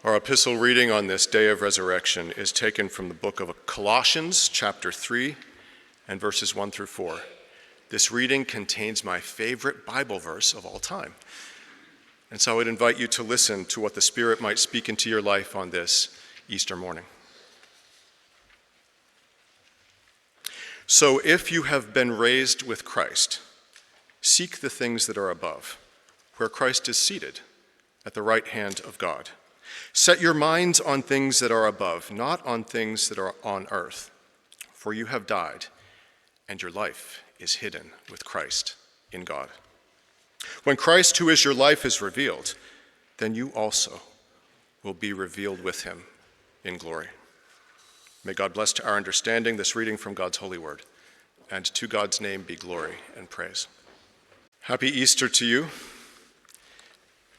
Our epistle reading on this day of resurrection is taken from the book of Colossians, chapter 3, and verses 1 through 4. This reading contains my favorite Bible verse of all time. And so I would invite you to listen to what the Spirit might speak into your life on this Easter morning. So if you have been raised with Christ, seek the things that are above, where Christ is seated at the right hand of God. Set your minds on things that are above, not on things that are on earth. For you have died, and your life is hidden with Christ in God. When Christ, who is your life, is revealed, then you also will be revealed with him in glory. May God bless to our understanding this reading from God's holy word, and to God's name be glory and praise. Happy Easter to you.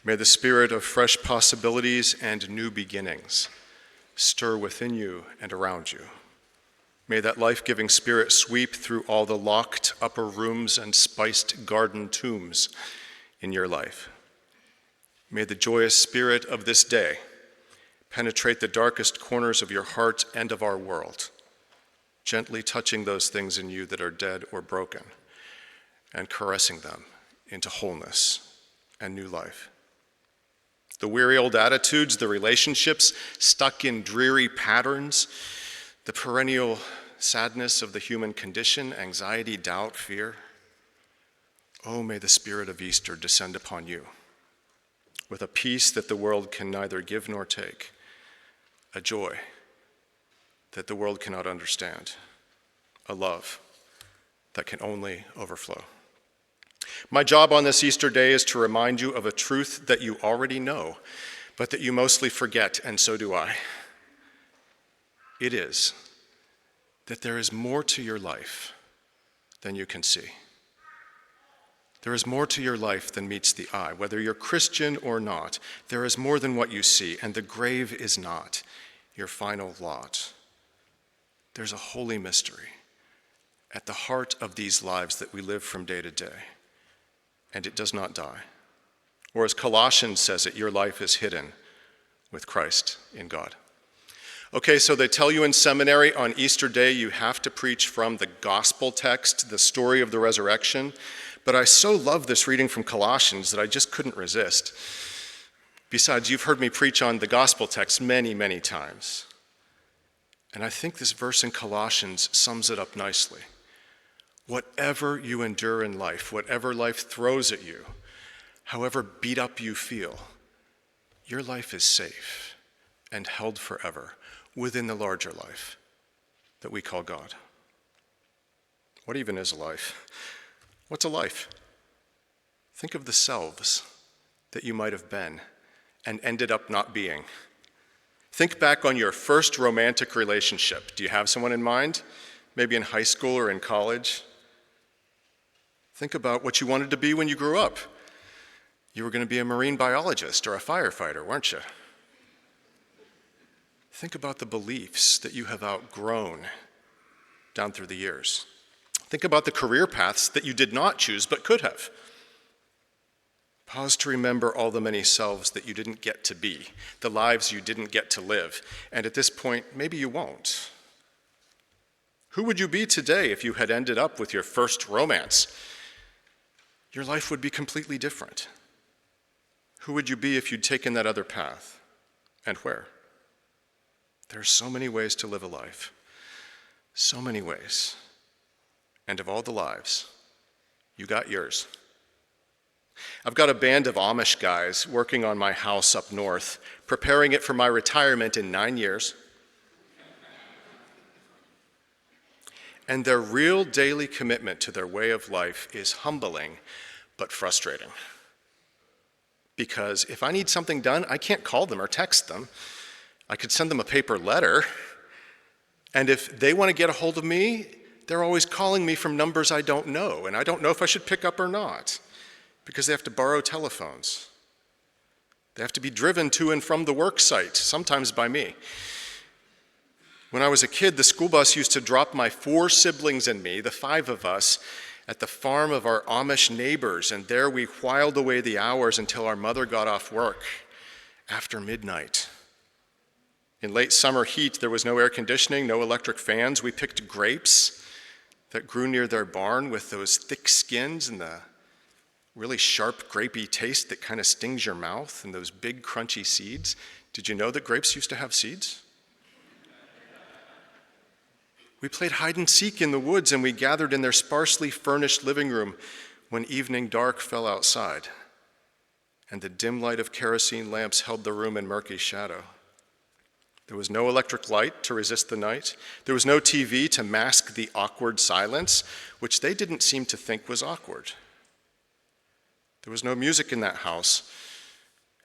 May the spirit of fresh possibilities and new beginnings stir within you and around you. May that life-giving spirit sweep through all the locked upper rooms and spiced garden tombs in your life. May the joyous spirit of this day penetrate the darkest corners of your heart and of our world, gently touching those things in you that are dead or broken and caressing them into wholeness and new life. The weary old attitudes, the relationships stuck in dreary patterns, the perennial sadness of the human condition, anxiety, doubt, fear. Oh, may the spirit of Easter descend upon you with a peace that the world can neither give nor take, a joy that the world cannot understand, a love that can only overflow. My job on this Easter day is to remind you of a truth that you already know, but that you mostly forget, and so do I. It is that there is more to your life than you can see. There is more to your life than meets the eye. Whether you're Christian or not, there is more than what you see, and the grave is not your final lot. There's a holy mystery at the heart of these lives that we live from day to day, and it does not die. Or as Colossians says it, your life is hidden with Christ in God. Okay, so they tell you in seminary on Easter Day you have to preach from the gospel text, the story of the resurrection, but I so love this reading from Colossians that I just couldn't resist. Besides, you've heard me preach on the gospel text many, many times. And I think this verse in Colossians sums it up nicely. Whatever you endure in life, whatever life throws at you, however beat up you feel, your life is safe and held forever within the larger life that we call God. What even is a life? What's a life? Think of the selves that you might have been and ended up not being. Think back on your first romantic relationship. Do you have someone in mind? Maybe in high school or in college? Think about what you wanted to be when you grew up. You were going to be a marine biologist or a firefighter, weren't you? Think about the beliefs that you have outgrown down through the years. Think about the career paths that you did not choose but could have. Pause to remember all the many selves that you didn't get to be, the lives you didn't get to live, and at this point, maybe you won't. Who would you be today if you had ended up with your first romance? Your life would be completely different. Who would you be if you'd taken that other path, and where? There are so many ways to live a life, so many ways. And of all the lives, you got yours. I've got a band of Amish guys working on my house up north, preparing it for my retirement in 9 years. And their real daily commitment to their way of life is humbling but frustrating. Because if I need something done, I can't call them or text them. I could send them a paper letter. And if they want to get a hold of me, they're always calling me from numbers I don't know, and I don't know if I should pick up or not, because they have to borrow telephones. They have to be driven to and from the work site, sometimes by me. When I was a kid, the school bus used to drop my 4 siblings and me, the 5 of us, at the farm of our Amish neighbors, and there we whiled away the hours until our mother got off work after midnight, In late summer heat, there was no air conditioning, no electric fans. We picked grapes that grew near their barn with those thick skins and the really sharp, grapey taste that kind of stings your mouth and those big, crunchy seeds. Did you know that grapes used to have seeds? We played hide and seek in the woods, and we gathered in their sparsely furnished living room when evening dark fell outside, and the dim light of kerosene lamps held the room in murky shadow. There was no electric light to resist the night. There was no TV to mask the awkward silence, which they didn't seem to think was awkward. There was no music in that house,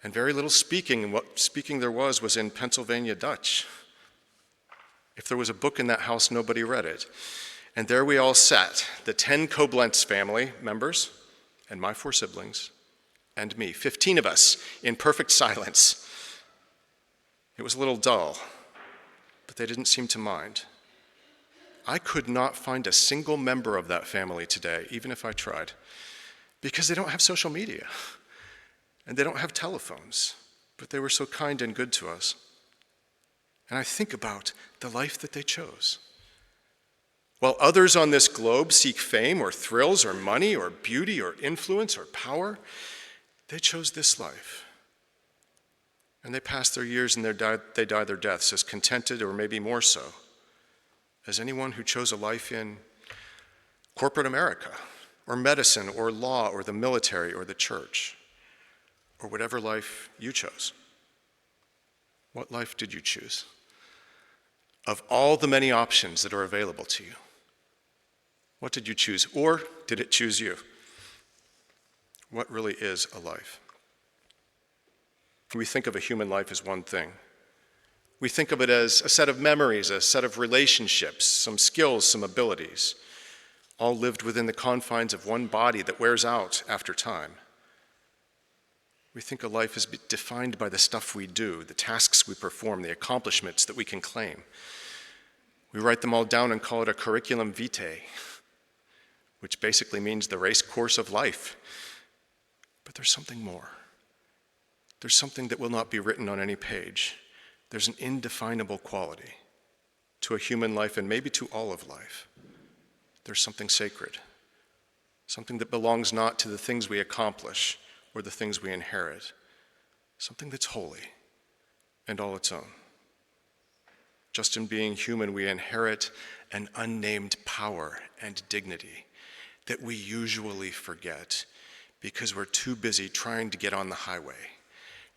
and very little speaking, and what speaking there was in Pennsylvania Dutch. If there was a book in that house, nobody read it. And there we all sat, the 10 Koblenz family members, and my 4 siblings, and me, 15 of us, in perfect silence. It was a little dull, but they didn't seem to mind. I could not find a single member of that family today, even if I tried, because they don't have social media, and they don't have telephones, but they were so kind and good to us. And I think about the life that they chose. While others on this globe seek fame or thrills or money or beauty or influence or power, they chose this life. And they passed their years and they died their deaths as contented, or maybe more so, as anyone who chose a life in corporate America, or medicine, or law, or the military, or the church, or whatever life you chose. What life did you choose? Of all the many options that are available to you, what did you choose? Or did it choose you? What really is a life? We think of a human life as one thing. We think of it as a set of memories, a set of relationships, some skills, some abilities, all lived within the confines of one body that wears out after time. We think of life as defined by the stuff we do, the tasks we perform, the accomplishments that we can claim. We write them all down and call it a curriculum vitae, which basically means the race course of life. But there's something more. There's something that will not be written on any page. There's an indefinable quality to a human life, and maybe to all of life. There's something sacred, something that belongs not to the things we accomplish or the things we inherit, something that's holy and all its own. Just in being human, we inherit an unnamed power and dignity that we usually forget because we're too busy trying to get on the highway,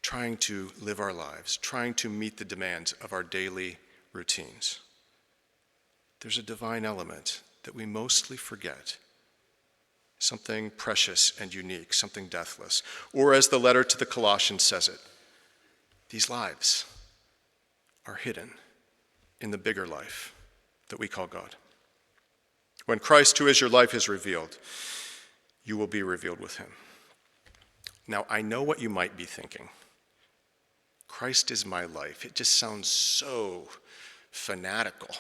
trying to live our lives, trying to meet the demands of our daily routines. There's a divine element that we mostly forget, something precious and unique, something deathless. Or as the letter to the Colossians says it, these lives are hidden in the bigger life that we call God. When Christ, who is your life, is revealed, you will be revealed with him. Now, I know what you might be thinking. Christ is my life. It just sounds so fanatical.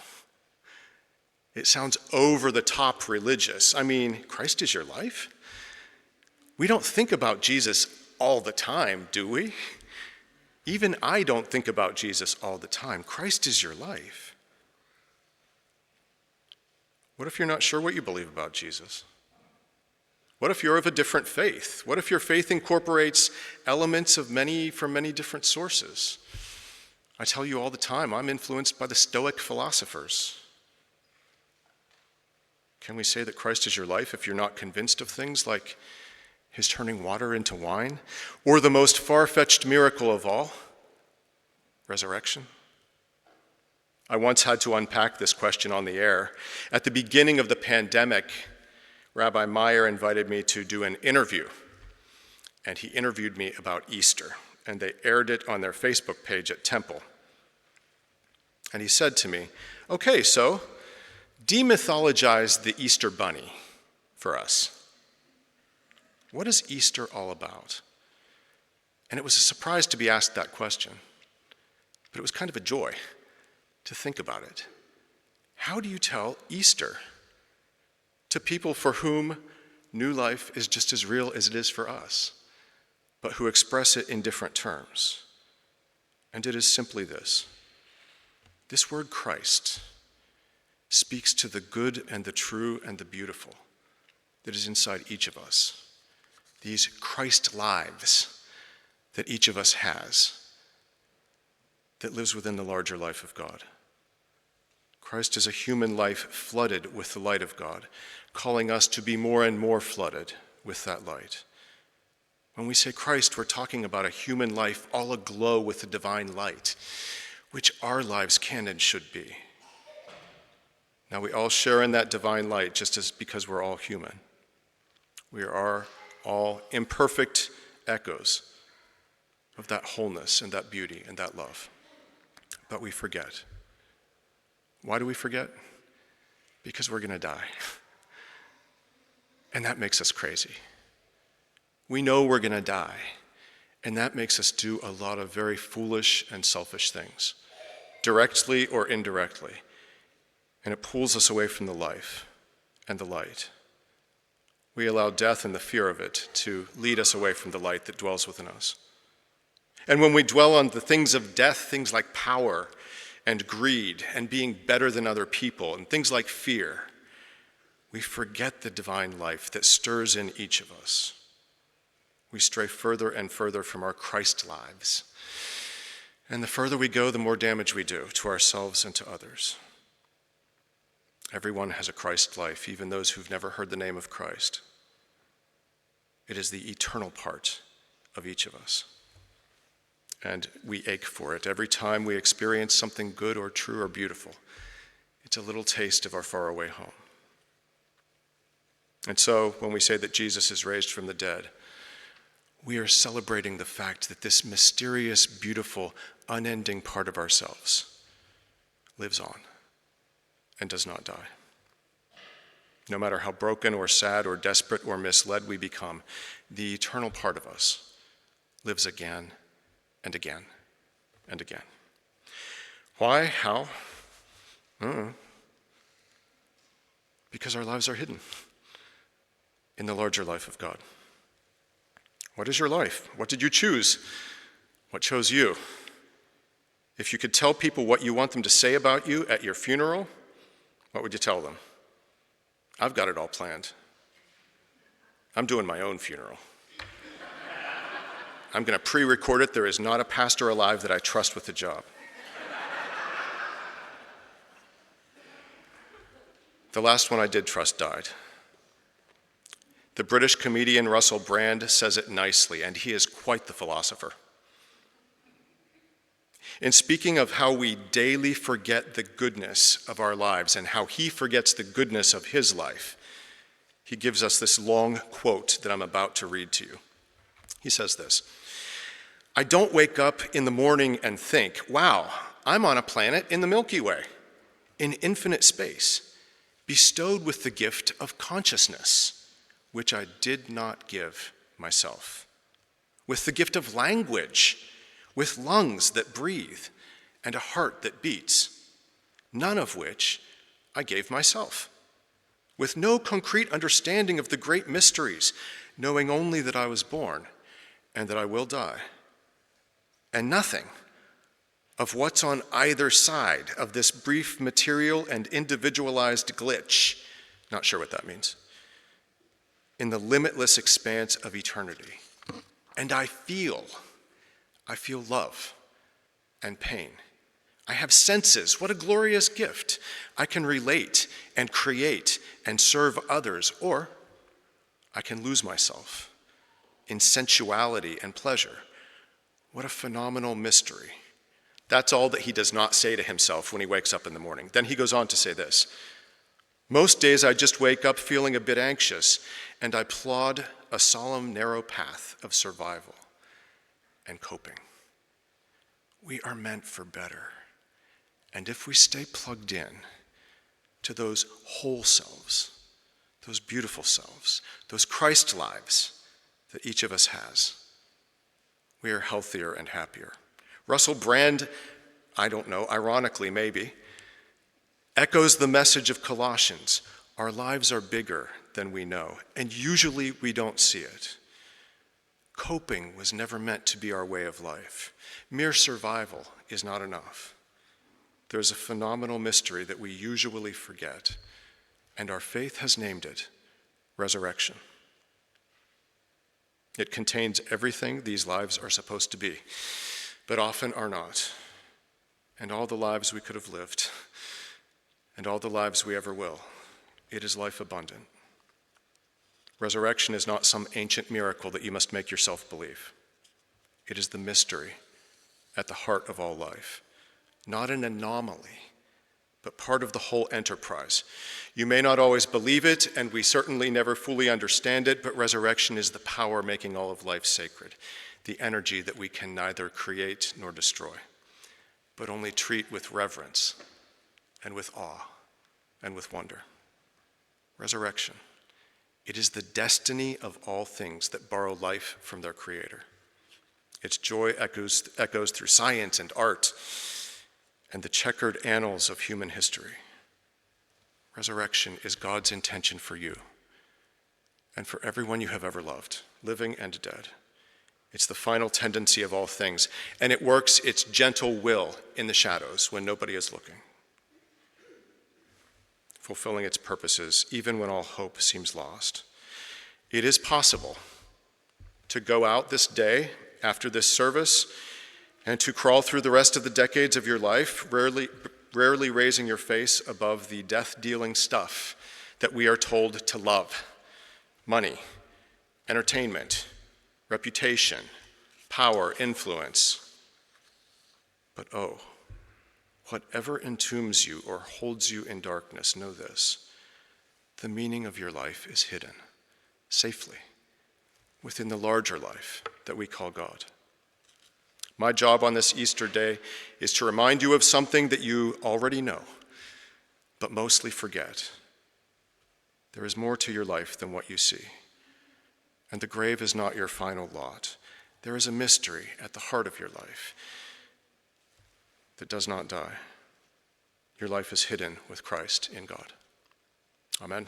It sounds over the top religious. I mean, Christ is your life? We don't think about Jesus all the time, do we? Even I don't think about Jesus all the time. Christ is your life. What if you're not sure what you believe about Jesus? What if you're of a different faith? What if your faith incorporates elements from many different sources? I tell you all the time, I'm influenced by the Stoic philosophers. Can we say that Christ is your life if you're not convinced of things like his turning water into wine, or the most far-fetched miracle of all, resurrection? I once had to unpack this question on the air. At the beginning of the pandemic, Rabbi Meyer invited me to do an interview, and he interviewed me about Easter, and they aired it on their Facebook page at Temple. And he said to me, okay, so demythologize the Easter bunny for us. What is Easter all about? And it was a surprise to be asked that question, but it was kind of a joy to think about it. How do you tell Easter to people for whom new life is just as real as it is for us, but who express it in different terms? And it is simply this: This word Christ speaks to the good and the true and the beautiful that is inside each of us. These Christ lives that each of us has, that lives within the larger life of God. Christ is a human life flooded with the light of God, calling us to be more and more flooded with that light. When we say Christ, we're talking about a human life all aglow with the divine light, which our lives can and should be. Now, we all share in that divine light just as because we're all human. We are all imperfect echoes of that wholeness and that beauty and that love. But we forget. Why do we forget? Because we're going to die. And that makes us crazy. We know we're going to die, and that makes us do a lot of very foolish and selfish things, directly or indirectly. And it pulls us away from the life and the light. We allow death and the fear of it to lead us away from the light that dwells within us. And when we dwell on the things of death, things like power and greed and being better than other people and things like fear, we forget the divine life that stirs in each of us. We stray further and further from our Christ lives. And the further we go, the more damage we do to ourselves and to others. Everyone has a Christ life, even those who've never heard the name of Christ. It is the eternal part of each of us. And we ache for it every time we experience something good or true or beautiful. It's a little taste of our faraway home. And so when we say that Jesus is raised from the dead, we are celebrating the fact that this mysterious, beautiful, unending part of ourselves lives on and does not die. No matter how broken or sad or desperate or misled we become, the eternal part of us lives again and again and again. Why? How? Because our lives are hidden in the larger life of God. What is your life? What did you choose? What chose you? If you could tell people what you want them to say about you at your funeral, what would you tell them? I've got it all planned. I'm doing my own funeral. I'm going to pre-record it. There is not a pastor alive that I trust with the job. The last one I did trust died. The British comedian Russell Brand says it nicely, and he is quite the philosopher. In speaking of how we daily forget the goodness of our lives and how he forgets the goodness of his life, he gives us this long quote that I'm about to read to you. He says this: "I don't wake up in the morning and think, wow, I'm on a planet in the Milky Way, in infinite space, bestowed with the gift of consciousness, which I did not give myself, with the gift of language, with lungs that breathe and a heart that beats, none of which I gave myself, with no concrete understanding of the great mysteries, knowing only that I was born and that I will die, and nothing of what's on either side of this brief material and individualized glitch," not sure what that means, "in the limitless expanse of eternity. And I feel love and pain. I have senses. What a glorious gift. I can relate and create and serve others, or I can lose myself in sensuality and pleasure. What a phenomenal mystery." That's all that he does not say to himself when he wakes up in the morning. Then he goes on to say this: "Most days I just wake up feeling a bit anxious, and I plod a solemn, narrow path of survival and coping." We are meant for better. And if we stay plugged in to those whole selves, those beautiful selves, those Christ lives that each of us has, we are healthier and happier. Russell Brand, I don't know, ironically maybe, echoes the message of Colossians. Our lives are bigger than we know, and usually we don't see it. Coping was never meant to be our way of life. Mere survival is not enough. there's a phenomenal mystery that we usually forget, and our faith has named it resurrection. It contains everything these lives are supposed to be, but often are not, and all the lives we could have lived, and all the lives we ever will. It is life abundant. Resurrection is not some ancient miracle that you must make yourself believe. It is the mystery at the heart of all life, not an anomaly, but part of the whole enterprise. You may not always believe it, and we certainly never fully understand it, but resurrection is the power making all of life sacred, the energy that we can neither create nor destroy, but only treat with reverence and with awe and with wonder. Resurrection. It is the destiny of all things that borrow life from their creator. Its joy echoes through science and art and the checkered annals of human history. Resurrection is God's intention for you and for everyone you have ever loved, living and dead. It's the final tendency of all things, and it works its gentle will in the shadows when nobody is looking, fulfilling its purposes even when all hope seems lost. It is possible to go out this day after this service and to crawl through the rest of the decades of your life, rarely raising your face above the death-dealing stuff that we are told to love: money, entertainment, reputation, power, influence. But oh, whatever entombs you or holds you in darkness, know this: the meaning of your life is hidden, safely, within the larger life that we call God. My job on this Easter day is to remind you of something that you already know, but mostly forget. There is more to your life than what you see, and the grave is not your final lot. There is a mystery at the heart of your life that does not die. Your life is hidden with Christ in God. Amen.